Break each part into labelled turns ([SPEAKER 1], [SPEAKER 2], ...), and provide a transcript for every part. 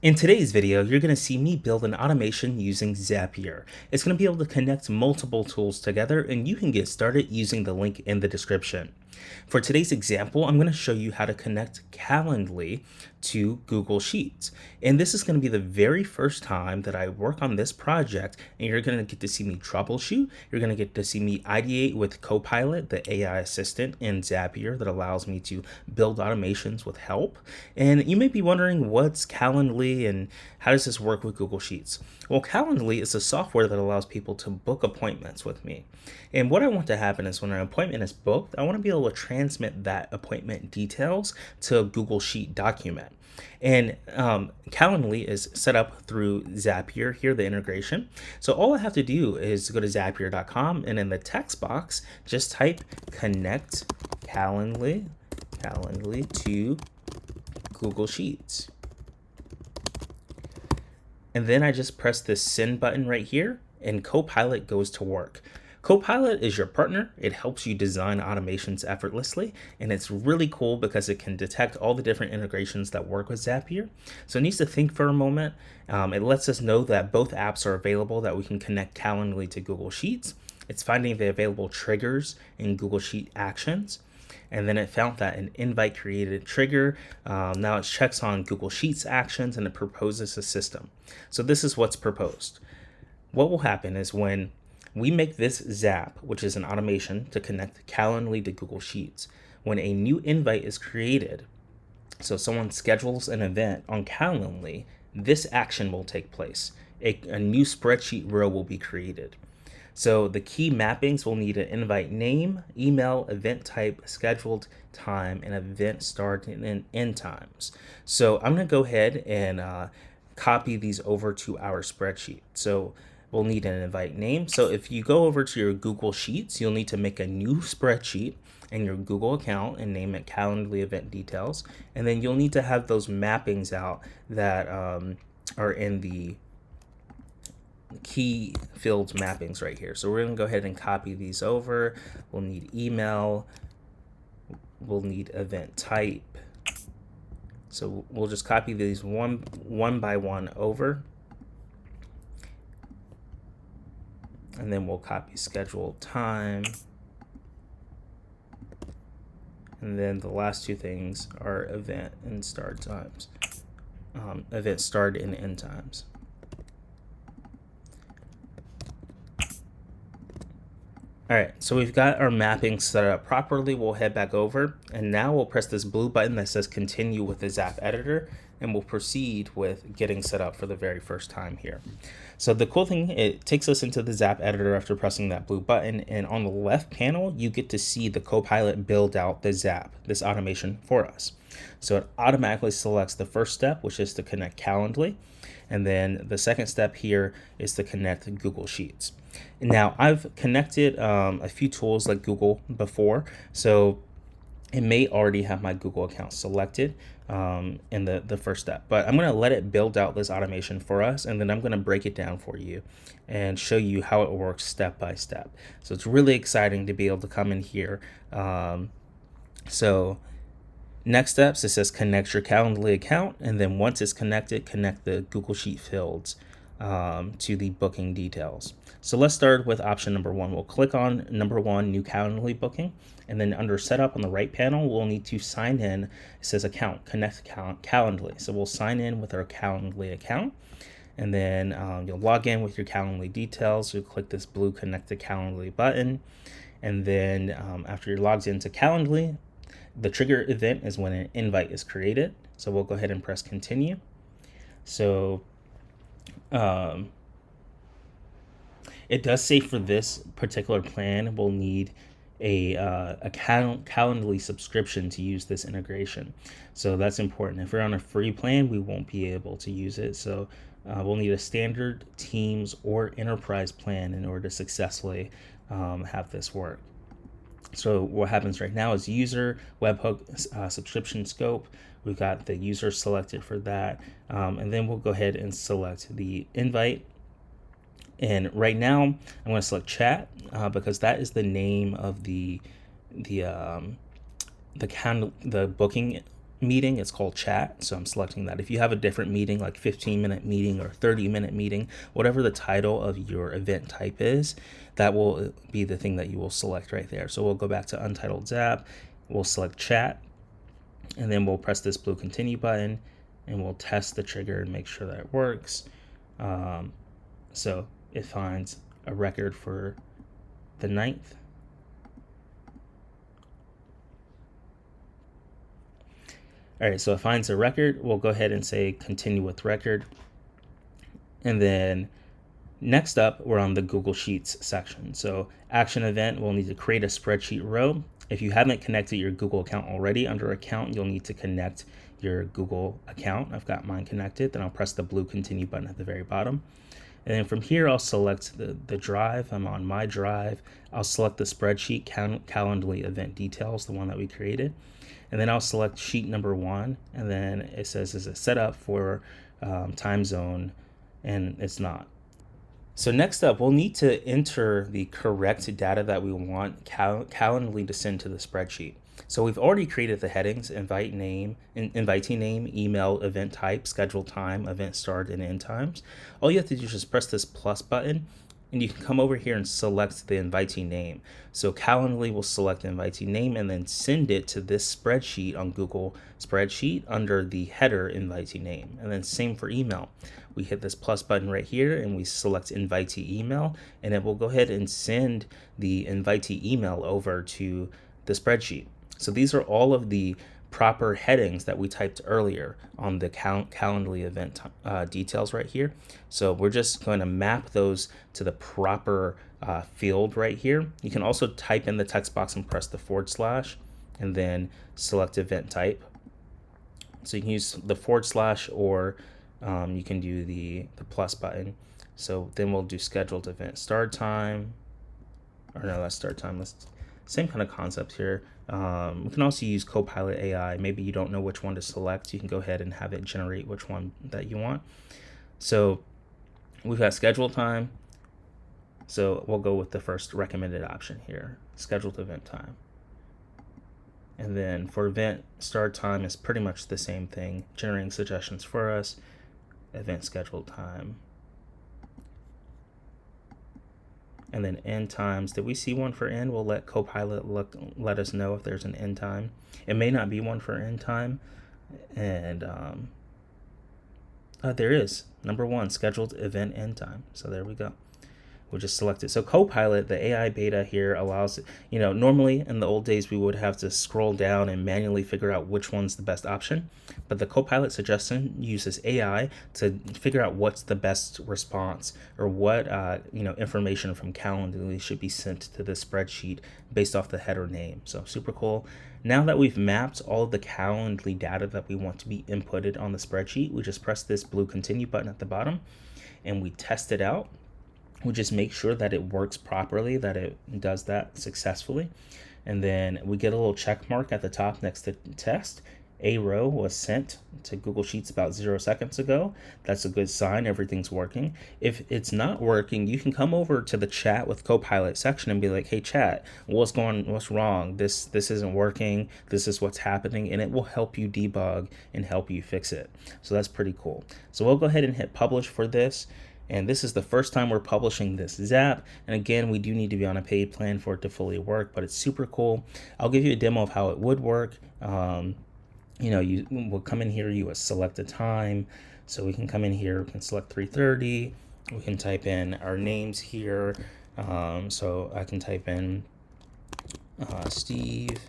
[SPEAKER 1] In today's video, you're going to see me build an automation using Zapier. It's going to be able to connect multiple tools together, and you can get started using the link in the description. For today's example, I'm going to show you how to connect Calendly to Google Sheets. And this is going to be the very first time that I work on this project, and you're going to get to see me troubleshoot. You're going to get to see me ideate with Copilot, the AI assistant in Zapier that allows me to build automations with help. And you may be wondering, what's Calendly and how does this work with Google Sheets? Well, Calendly is a software that allows people to book appointments with me. And what I want to happen is when an appointment is booked, I want to be able to transmit that appointment details to a Google Sheet document. And Calendly is set up through Zapier here, the integration. So all I have to do is go to zapier.com, and in the text box, just type connect Calendly to Google Sheets. And then I just press this send button right here, and Copilot goes to work. Copilot is your partner. It helps you design automations effortlessly, and it's really cool because it can detect all the different integrations that work with Zapier. So it needs to think for a moment. It lets us know that both apps are available, that we can connect Calendly to Google Sheets. It's finding the available triggers in Google Sheet actions. And then it found that an invite created trigger. Now it checks on Google Sheets actions and it proposes a system. So this is what's proposed. What will happen is when we make this Zap, which is an automation to connect Calendly to Google Sheets, when a new invite is created, so someone schedules an event on Calendly, this action will take place. A new spreadsheet row will be created. So the key mappings will need an invite name, email, event type, scheduled time, and event start and end times. So I'm going to go ahead and copy these over to our spreadsheet. So we'll need an invite name. So if you go over to your Google Sheets, you'll need to make a new spreadsheet in your Google account and name it Calendly event details. And then you'll need to have those mappings out that are in the key fields mappings right here. So we're going to go ahead and copy these over. We'll need email. We'll need event type. So we'll just copy these one by one over. And then we'll copy scheduled time. And then the last two things are event and start times. Event start and end times. All right, so we've got our mapping set up properly. We'll head back over, and now we'll press this blue button that says continue with the Zap editor, and we'll proceed with getting set up for the very first time here. So the cool thing, it takes us into the Zap editor after pressing that blue button, and on the left panel, you get to see the Copilot build out the Zap, this automation for us. So it automatically selects the first step, which is to connect Calendly. And then the second step here is to connect Google Sheets. Now, I've connected a few tools like Google before, so it may already have my Google account selected in the first step. But I'm going to let it build out this automation for us, and then I'm going to break it down for you and show you how it works step by step. So it's really exciting to be able to come in here. So next steps, it says connect your Calendly account, and then once it's connected, connect the Google Sheet fields to the booking details. So let's start with option number one. We'll click on number one, new Calendly booking, and then under setup on the right panel, we'll need to sign in. It says account, connect Calendly. So we'll sign in with our Calendly account, and then you'll log in with your Calendly details. You'll click this blue connect to Calendly button, and then after you're logged into Calendly, the trigger event is when an invite is created. So we'll go ahead and press continue. So it does say for this particular plan, we'll need a Calendly subscription to use this integration. So that's important. If we're on a free plan, we won't be able to use it. So we'll need a standard, Teams, or enterprise plan in order to successfully have this work. So what happens right now is user, webhook, subscription scope. We've got the user selected for that. And then we'll go ahead and select the invite. And right now I'm going to select chat because that is the name of the booking meeting, it's called chat. So I'm selecting that. If you have a different meeting, like 15-minute meeting or 30-minute meeting, whatever the title of your event type is, that will be the thing that you will select right there. So we'll go back to Untitled Zap, we'll select chat, and then we'll press this blue continue button, and we'll test the trigger and make sure that it works. So it finds a record for the 9th. All right, so it finds a record. We'll go ahead and say continue with record. And then next up, we're on the Google Sheets section. So action event, we'll need to create a spreadsheet row. If you haven't connected your Google account already, under account, you'll need to connect your Google account. I've got mine connected. Then I'll press the blue continue button at the very bottom. And then from here, I'll select the drive. I'm on my drive. I'll select the spreadsheet, Calendly event details, the one that we created. And then I'll select sheet number 1. And then it says, is it set up for time zone? And it's not. So next up, we'll need to enter the correct data that we want Calendly to send to the spreadsheet. So we've already created the headings: invitee name, email, event type, schedule time, event start and end times. All you have to do is just press this plus button, and you can come over here and select the invitee name. So Calendly will select the invitee name and then send it to this spreadsheet on Google Spreadsheet under the header invitee name. And then same for email. We hit this plus button right here and we select invitee email, and it will go ahead and send the invitee email over to the spreadsheet. So these are all of the proper headings that we typed earlier on the Calendly event details right here. So we're just going to map those to the proper field right here. You can also type in the text box and press the / and then select event type. So you can use the / or you can do the plus button. So then we'll do scheduled event start time, or no, that's start time. That's same kind of concept here. We can also use Copilot AI. Maybe you don't know which one to select. You can go ahead and have it generate which one that you want. So we've got schedule time. So we'll go with the first recommended option here, scheduled event time. And then for event start time is pretty much the same thing, generating suggestions for us, event scheduled time. And then end times. Did we see one for end? We'll let Copilot let us know if there's an end time. It may not be one for end time. And there is. Number 1, scheduled event end time. So there we go. We'll just select it. So Copilot, the AI beta here, allows, normally in the old days we would have to scroll down and manually figure out which one's the best option. But the Copilot suggestion uses AI to figure out what's the best response, or what information from Calendly should be sent to the spreadsheet based off the header name. So super cool. Now that we've mapped all of the Calendly data that we want to be inputted on the spreadsheet, we just press this blue continue button at the bottom and we test it out. We just make sure that it works properly, that it does that successfully. And then we get a little check mark at the top next to test. A row was sent to Google Sheets about 0 seconds ago. That's a good sign, everything's working. If it's not working, you can come over to the chat with Copilot section and be like, hey chat, what's wrong? This isn't working. This is what's happening. And it will help you debug and help you fix it. So that's pretty cool. So we'll go ahead and hit publish for this. And this is the first time we're publishing this Zap. And again, we do need to be on a paid plan for it to fully work, but it's super cool. I'll give you a demo of how it would work. You will come in here, you will select a time. So we can come in here, we can select 3:30. We can type in our names here. So I can type in Steve.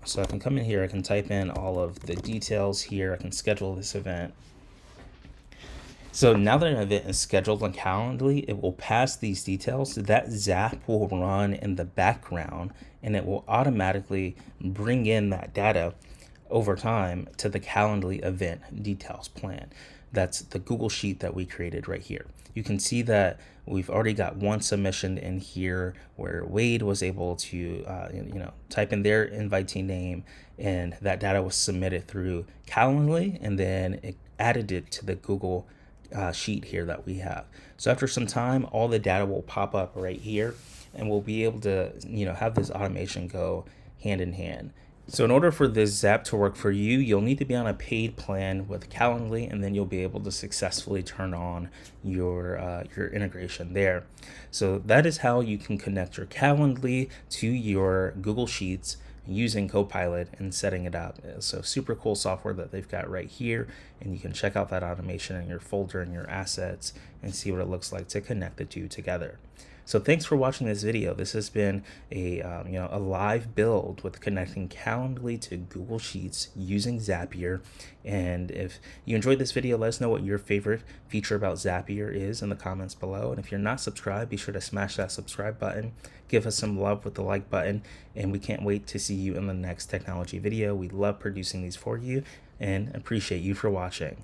[SPEAKER 1] So I can come in here, I can type in all of the details here, I can schedule this event. So now that an event is scheduled on Calendly, it will pass these details. That Zap will run in the background and it will automatically bring in that data over time to the Calendly event details plan. That's the Google Sheet that we created right here. You can see that we've already got one submission in here where Wade was able to type in their invitee name, and that data was submitted through Calendly, and then it added it to the Google sheet here that we have. So after some time, all the data will pop up right here, and we'll be able to, have this automation go hand in hand. So in order for this Zap to work for you, you'll need to be on a paid plan with Calendly, and then you'll be able to successfully turn on your integration there. So that is how you can connect your Calendly to your Google Sheets using Copilot and setting it up. So super cool software that they've got right here, and you can check out that automation in your folder and your assets and see what it looks like to connect the two together. So thanks for watching this video. This has been a live build with connecting Calendly to Google Sheets using Zapier. And if you enjoyed this video, let us know what your favorite feature about Zapier is in the comments below. And if you're not subscribed, be sure to smash that subscribe button. Give us some love with the like button. And we can't wait to see you in the next technology video. We love producing these for you and appreciate you for watching.